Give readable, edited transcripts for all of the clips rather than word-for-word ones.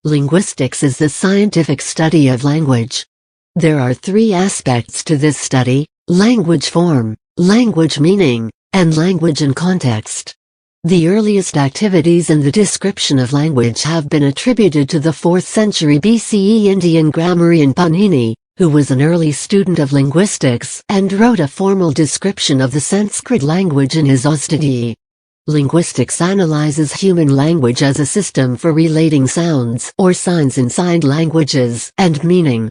Linguistics is the scientific study of language. There are three aspects to this study: language form, language meaning, and language and context. The earliest activities in the description of language have been attributed to the 4th century BCE Indian grammarian Panini, who was an early student of linguistics and wrote a formal description of the Sanskrit language in his Ostadhi. Linguistics analyzes human language as a system for relating sounds or signs in signed languages and meaning.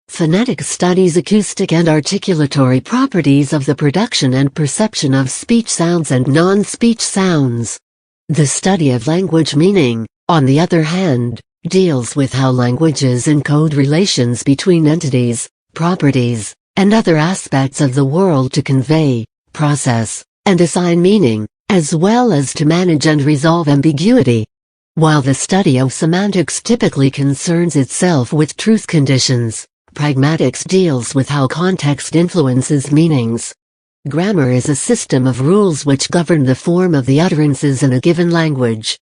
Phonetics studies acoustic and articulatory properties of the production and perception of speech sounds and non-speech sounds. The study of language meaning, on the other hand, deals with how languages encode relations between entities, properties, and other aspects of the world to convey, process, and assign meaning, as well as to manage and resolve ambiguity. While the study of semantics typically concerns itself with truth conditions, pragmatics deals with how context influences meanings. Grammar is a system of rules which govern the form of the utterances in a given language.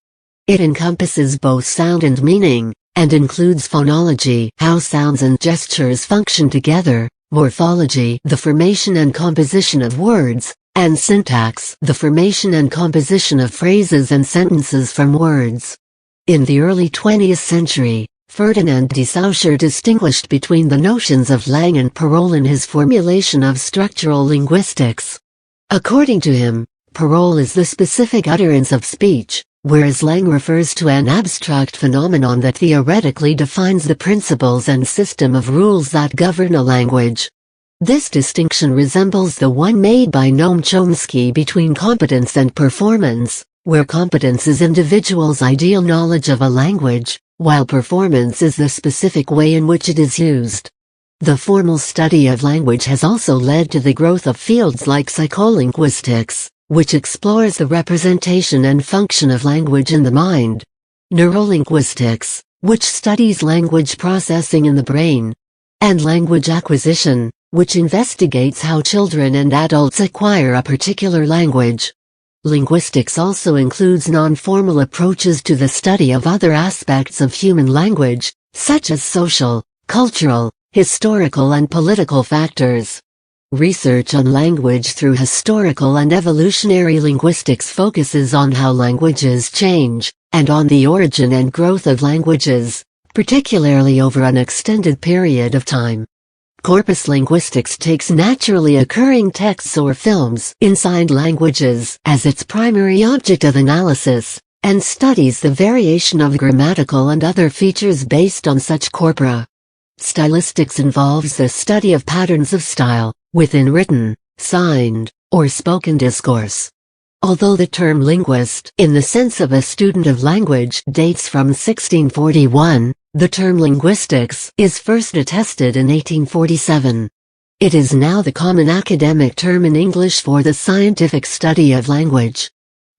It encompasses both sound and meaning, and includes phonology, how sounds and gestures function together, morphology, the formation and composition of words, and syntax, the formation and composition of phrases and sentences from words. In the early 20th century, Ferdinand de Saussure distinguished between the notions of Lang and parole in his formulation of structural linguistics. According to him, parole is the specific utterance of speech, whereas Lang refers to an abstract phenomenon that theoretically defines the principles and system of rules that govern a language. This distinction resembles the one made by Noam Chomsky between competence and performance, where competence is individuals' ideal knowledge of a language, while performance is the specific way in which it is used. The formal study of language has also led to the growth of fields like psycholinguistics, which explores the representation and function of language in the mind; neurolinguistics, which studies language processing in the brain; and language acquisition, which investigates how children and adults acquire a particular language. Linguistics also includes non-formal approaches to the study of other aspects of human language, such as social, cultural, historical and political factors. Research on language through historical and evolutionary linguistics focuses on how languages change, and on the origin and growth of languages, particularly over an extended period of time. Corpus linguistics takes naturally occurring texts or films in signed languages as its primary object of analysis, and studies the variation of grammatical and other features based on such corpora. Stylistics involves the study of patterns of style, within written, signed, or spoken discourse. Although the term linguist, in the sense of a student of language, dates from 1641, the term linguistics is first attested in 1847. It is now the common academic term in English for the scientific study of language.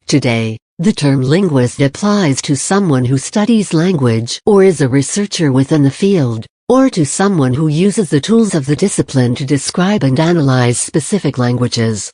Today, the term linguist applies to someone who studies language or is a researcher within the field, or to someone who uses the tools of the discipline to describe and analyze specific languages.